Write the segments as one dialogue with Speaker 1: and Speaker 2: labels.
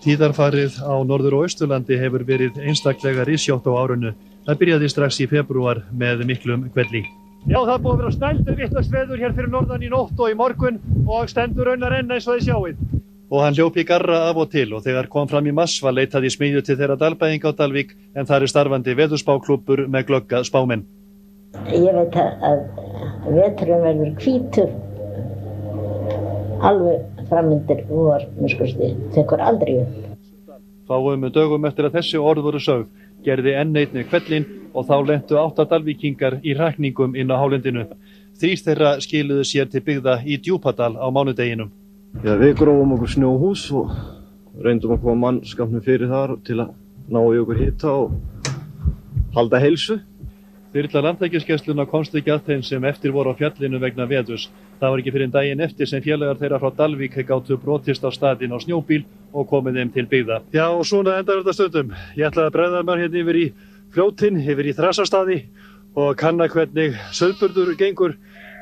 Speaker 1: Tíðarfarið á Norður- og Austurlandi hefur verið einstaklega rysjótt á árinu. Það byrjaði strax í febrúar með miklum hvelli. Já, það er búið að vera snældur vitlaust veður hér fyrir norðan í nótt og í morgun og stendur raunar enn eins og þið sjáið. Og hann hljóp í garra af og til og þegar kom fram í mars var leitað í smiðju til þeirra dalbæinga á Dalvík en þar er starfandi veðurspáklúbbur með glögga spámenn.
Speaker 2: Ég veit að veturinn verður hvítur alveg framundir vor, tekur aldrei upp.
Speaker 1: Fáum dögum eftir að þessi orð voru sögð gerði enn einni hvellin og þá lentu 8 dalvíkingar í hrakningum inn á hálendinu. 3 þeirra skiluðu sér til byggða í Djúpadal á mánudeginum.
Speaker 3: Já, við grófum okkur snjóhús og reyndum að koma mannskapnum fyrir þar til að ná í okkur hita og halda heilsu.
Speaker 1: Þyrla Landhelgisgæslunnar komst ekki að þeim sem eftir voru á fjallinu vegna veðurs. Það var ekki fyrir daginn eftir sem félagar þeirra frá Dalvík gátu brotist á staðinn á snjóbíl og komið þeim til byggða. Já, og svona endar þetta stundum. Ég ætlaði að bregða mér hérna yfir í fljótin, yfir í Þrasastaði og kanna hvernig sauðburður gengur.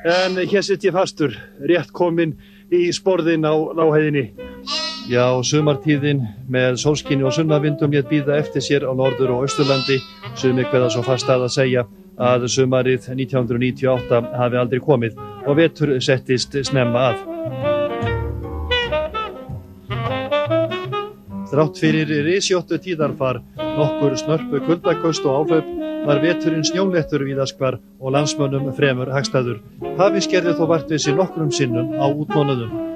Speaker 1: En hér sitt ég fastur, rétt kominn í sporðinn á lágheiðinni. Já, sumartíðin með sólskini og sunnavindum lét bíða eftir sér á Norður- og Austurlandi. Sumir kveða svo fast að segja að sumarið 1998 hafi aldrei komið og vetur settist snemma að. Þrátt fyrir rysjóttu tíðarfar, nokkur snörpu kuldaköst og áhlaup var veturinn snjóléttur víðast hvar og landsmönnum fremur hagstæður. Hafís gerði þó vart við sig nokkrum sinnum á útmánuðum.